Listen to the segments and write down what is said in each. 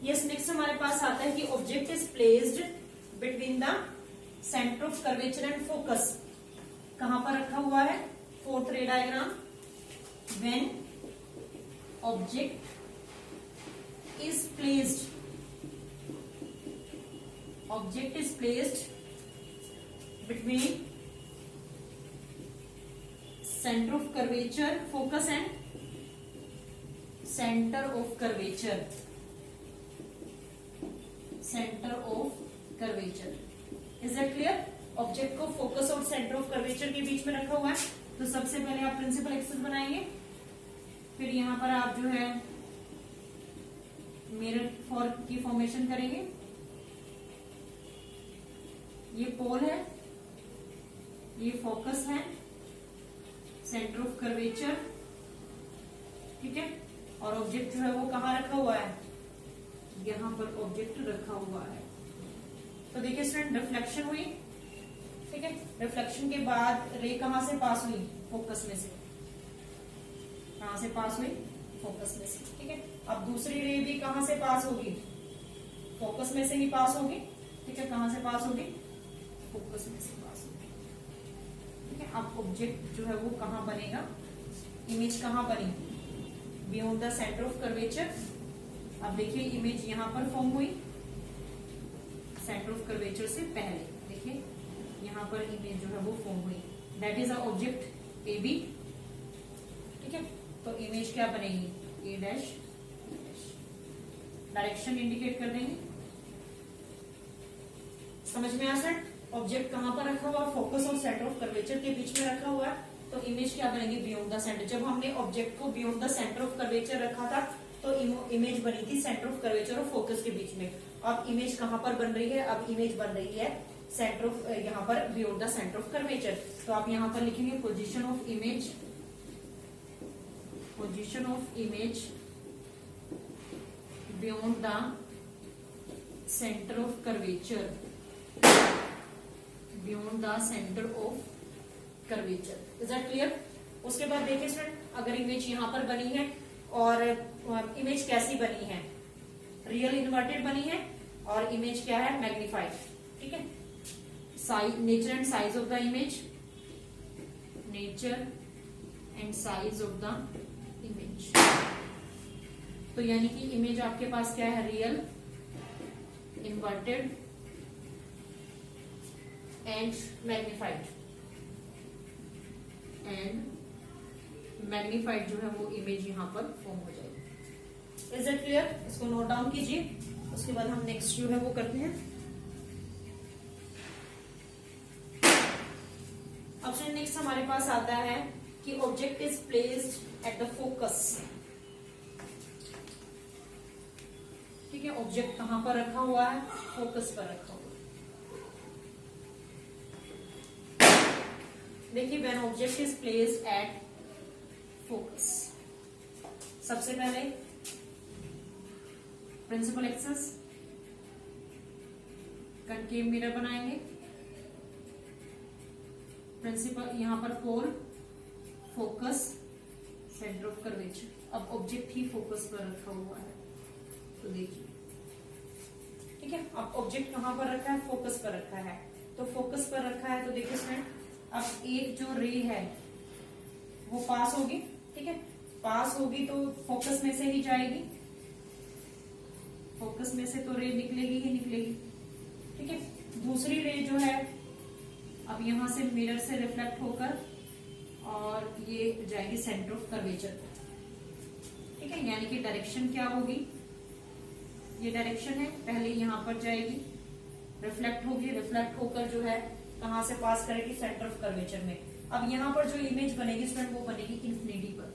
Yes, next हमारे पास आता है कि object is placed between the centre of curvature and focus. कहां पर रखा हुआ है? फोर्थ रे diagram. When object is placed between center of curvature, focus and center of curvature. Is that clear? Object को फोकस और सेंटर ऑफ कर्वेचर के बीच में रखा हुआ है। तो सबसे पहले आप प्रिंसिपल एक्सिस बनाएंगे, फिर यहां पर आप जो है मिरर की फॉर्मेशन करेंगे। ये पोल है, ये फोकस है, सेंटर ऑफ कर्वेचर, ठीक है। और ऑब्जेक्ट जो है वो कहाँ रखा हुआ है? यहां पर ऑब्जेक्ट रखा हुआ है। तो देखिए स्टूडेंट, रिफ्लेक्शन हुई, ठीक है। रिफ्लेक्शन के बाद रे कहां से पास हुई? फोकस में से। कहां से पास हुई? फोकस में से, ठीक है। अब दूसरी रे भी कहां से पास होगी? फोकस में से ही पास होगी, ठीक है। कहां से पास होगी? फोकस में से पास होगी, ठीक है। अब ऑब्जेक्ट जो है वो कहां बनेगा? इमेज कहां बनी? Beyond the centre of curvature. अब देखिए इमेज यहां पर फॉर्म हुई सेंटर ऑफ कर्वेचर से पहले। देखिए यहां पर इमेज जो है वो फॉर्म हुई, that is a object A B, ठीक है। तो इमेज क्या बनेगी? ए डैश। डायरेक्शन इंडिकेट कर देंगे। समझ में आ सर? ऑब्जेक्ट कहां पर रखा हुआ? फोकस और सेंटर ऑफ कर्वेचर के बीच में रखा हुआ है। तो इमेज क्या बनेगी? Beyond the centre. जब हमने ऑब्जेक्ट को beyond the centre of curvature रखा था तो इमेज बनी थी सेंटर ऑफ कर्वेचर और फोकस के बीच में। अब इमेज कहां पर बन रही है? अब इमेज बन रही है सेंटर ऑफ, यहां पर beyond the centre of curvature. तो आप यहां पर लिखेंगे position of image beyond the centre of curvature, beyond the centre of curvature. Is that clear? उसके बाद देखिए स्टूडेंट, अगर इमेज यहां पर बनी है और इमेज कैसी बनी है? रियल इन्वर्टेड बनी है और इमेज क्या है? मैग्नीफाइड, ठीक है। Nature and size of the image, nature and size of the image. तो यानी कि इमेज आपके पास क्या है? Real, inverted and magnified. Magnified जो है वो इमेज यहां पर फॉर्म हो जाएगी। Is it clear? इसको नोट डाउन कीजिए। उसके बाद हम नेक्स्ट जो है वो करते हैं। ऑप्शन नेक्स्ट हमारे पास आता है कि object is placed at the focus, ठीक है। ऑब्जेक्ट कहां पर रखा हुआ है? फोकस पर रखा हुआ है। देखिए when object is placed at focus, सबसे पहले प्रिंसिपल एक्सिस, कनकेव मिरर बनाएंगे। प्रिंसिपल यहां पर पोल, फोकस, सेंटर ऑफ कर्वेचर। अब ऑब्जेक्ट ही फोकस पर रखा हुआ है, तो देखिए, ठीक है। अब ऑब्जेक्ट कहां पर रखा है? फोकस पर रखा है। तो फोकस पर रखा है तो देखिए स्टूडेंट, अब एक जो रे है वो पास होगी, ठीक है। पास होगी तो फोकस में से ही जाएगी, फोकस में से तो रे निकलेगी ही निकलेगी, ठीक है। दूसरी रे जो है अब यहां से मिरर से रिफ्लेक्ट होकर और ये जाएगी सेंटर ऑफ कर्वेचर, ठीक है। यानी कि डायरेक्शन क्या होगी? ये डायरेक्शन है, पहले यहां पर जाएगी, रिफ्लेक्ट होगी, रिफ्लेक्ट होकर जो है कहां से पास करेगी? सेंटर ऑफ कर्वेचर में। अब यहां पर जो इमेज बनेगी स्टूडेंट वो बनेगी इन्फिनिटी पर।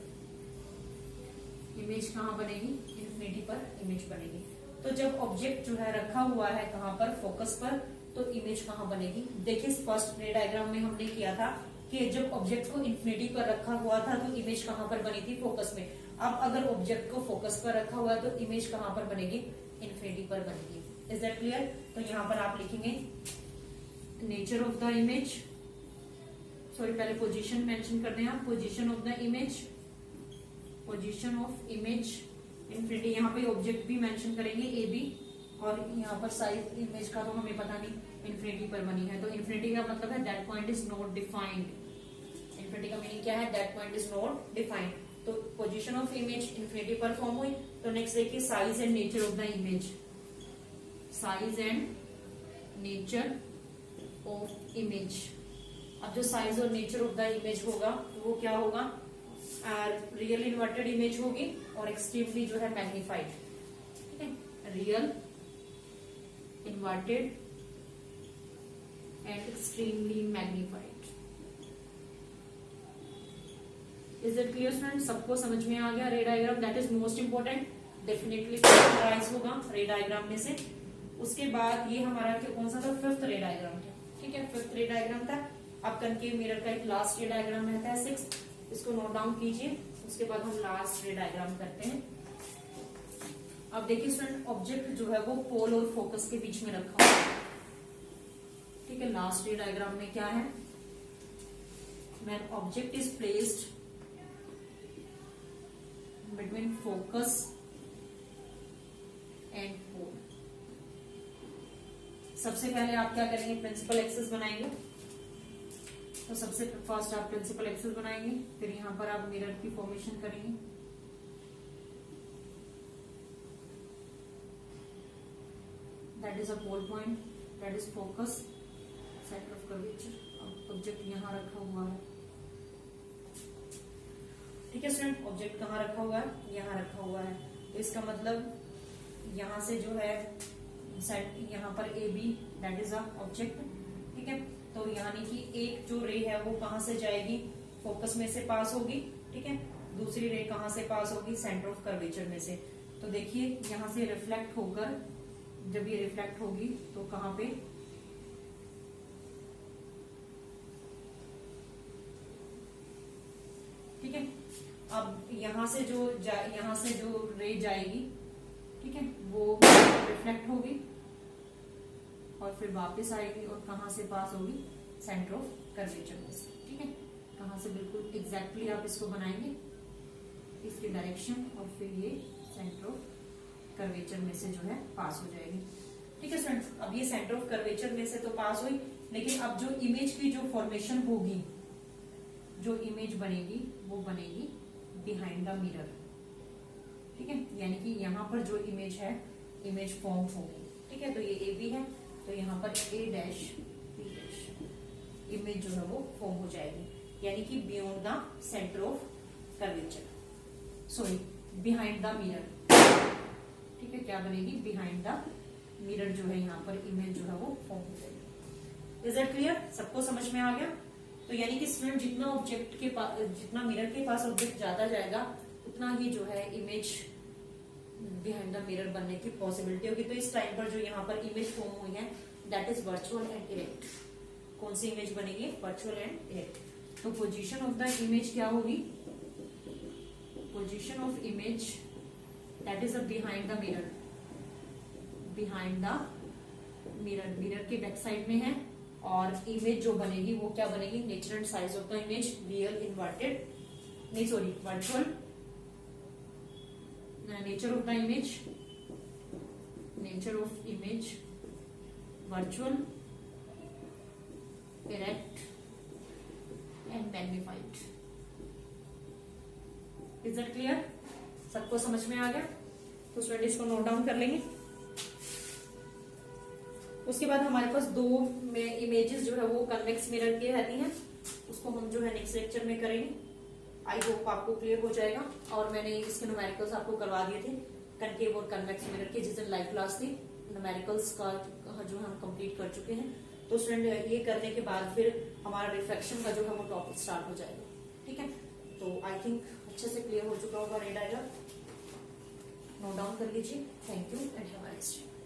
इमेज कहां बनेगी? इन्फिनिटी पर इमेज बनेगी। तो जब ऑब्जेक्ट जो है रखा हुआ है कहां पर? फोकस पर, तो इमेज कहां बनेगी? देखिए फर्स्ट रे डायग्राम में हमने किया था कि जब ऑब्जेक्ट को इन्फिनिटी पर रखा हुआ था तो इमेज कहां पर बनी थी? फोकस में। अब अगर ऑब्जेक्ट को फोकस पर रखा हुआ है तो इमेज कहां पर बनेगी? इन्फिनिटी पर बनेगी। Is that clear? तो यहां पर आप लिखेंगे nature of the image, sorry पहले पोजीशन मेंशन कर दें आप, position of the image, position of image infinity यहाँ पे ऑब्जेक्ट भी मेंशन करेंगे ए बी, और यहाँ पर साइज इमेज का तो हमें पता नहीं, इन्फिनिटी पर बनी है, तो इन्फिनिटी का मतलब है that point is not defined. Infinity का मीनिंग क्या है? That point is not defined. तो पोजीशन ऑफ इमेज इन्फिनिटी पर फॉर्म हुई। तो नेक्स्ट देखिए size and nature of the image. Size and nature of image. अब जो साइज और नेचर ऑफ द इमेज होगा वो क्या होगा? रियल इन्वर्टेड इमेज होगी और एक्सट्रीमली जो है मैग्नीफाइड। ठीक है, real inverted and extremely magnified. Is it clear student? सबको समझ में आ गया? रे diagram that is most important, definitely rise होगा रे डायग्राम में से। उसके बाद ये हमारा कौन सा था? फिफ्थ रे डायग्राम था। ठीक है, फिफ्थ रे डायग्राम था। अब कनकेव मिरर का एक लास्ट रे डायग्राम रहता है 6, इसको नोट डाउन कीजिए। उसके बाद हम लास्ट रे डायग्राम करते हैं। अब देखिए स्टूडेंट, ऑब्जेक्ट जो है वो पोल और फोकस के बीच में रखा हुआ है। ठीक है, लास्ट रे डायग्राम में क्या है? When object is placed between focus and pole. सबसे पहले आप क्या करेंगे? प्रिंसिपल एक्सिस बनाएंगे। तो सबसे फर्स्ट आप प्रिंसिपल एक्सिस बनाएंगे, फिर यहां पर आप मिरर की फॉर्मेशन करेंगे। That is a pole point, that is focus, centre of curvature. अब ऑब्जेक्ट यहां रखा हुआ है। ठीक है स्टूडेंट, ऑब्जेक्ट कहाँ रखा हुआ है? यहाँ रखा हुआ है। तो इसका मतलब यहाँ से जो है यहाँ पर A B that is a object. ठीक है, तो यानी कि एक जो रे है वो कहाँ से जाएगी? फोकस में से पास होगी। ठीक है, दूसरी रे कहाँ से पास होगी? सेंटर ऑफ कर्वेचर में से। तो देखिए यहाँ से रिफ्लेक्ट होकर, जब ये रिफ्लेक्ट होगी तो कहाँ पे? ठीक है, अब यहाँ से जो रे जाएगी, ठीक है, वो रिफ्लेक्ट होगी और फिर वापस आएगी और कहाँ से पास होगी? सेंटर ऑफ कर्वेचर में से। ठीक है, कहाँ से? बिल्कुल एग्जैक्टली आप इसको बनाएंगे, इसकी डायरेक्शन, और फिर ये सेंटर ऑफ कर्वेचर में से जो है पास हो जाएगी। ठीक है स्टूडेंट, अब ये सेंटर ऑफ कर्वेचर में से तो पास हुई, लेकिन अब जो इमेज की जो फॉर्मेशन होगी, जो इमेज बनेगी वो बनेगी बिहाइंड द मिरर। ठीक है, यानी कि यहाँ पर जो इमेज है, इमेज फॉर्म होगी। ठीक है, तो ये ए बी है, तो यहाँ पर ए डैश बी डैश इमेज जो है वो फॉर्म हो जाएगी, यानी कि beyond the centre of curvature, sorry behind the mirror. ठीक है, क्या बनेगी? बिहाइंड द मिरर जो है यहाँ पर इमेज जो है वो फॉर्म हो जाएगी। Is it clear? सबको समझ में आ गया? तो यानी कि स्टूडेंट जितना ऑब्जेक्ट के पास, जितना मिरर के पास ऑब्जेक्ट ज्यादा जाएगा, उतना ही जो है इमेज बिहाइंड द मिरर बनने की पॉसिबिलिटी होगी। तो इस टाइम पर जो यहाँ पर इमेज फॉर्म हुई है that is virtual and erect. कौन सी इमेज बनेगी? Virtual and erect. तो पोजीशन ऑफ द इमेज क्या होगी? Position of image that is behind the mirror. Behind the mirror, mirror के बैक साइड में है, और इमेज जो बनेगी वो क्या बनेगी? Nature and size of the image real inverted, नहीं sorry virtual, nature of the image, nature of image virtual, erect and magnified. Is that clear? सबको समझ में आ गया? तो स्टूडेंट इसको नोट डाउन कर लेंगे। उसके बाद हमारे पास दो में इमेजेस जो है वो कन्वेक्स मिरर की रहती हैं, उसको हम जो है नेक्स्ट लेक्चर में करेंगे। आई होप आपको क्लियर हो जाएगा। और मैंने इसके न्यूमेरिकल्स आपको करवा दिए थे कनकेव और कन्वेक्स मिरर के, जिस दिन लाइव क्लास थी। न्यूमेरिकल्स का जो हम कंप्लीट कर चुके हैं। तो स्टूडेंट ये करने के बाद फिर हमारा रिफ्लेक्शन का जो है वो टॉपिक स्टार्ट हो जाएगा। ठीक है, तो आई थिंक अच्छे से क्लियर हो चुका होगा रे डायग्राम। नोट डाउन कर लीजिए। Thank you and have a nice day.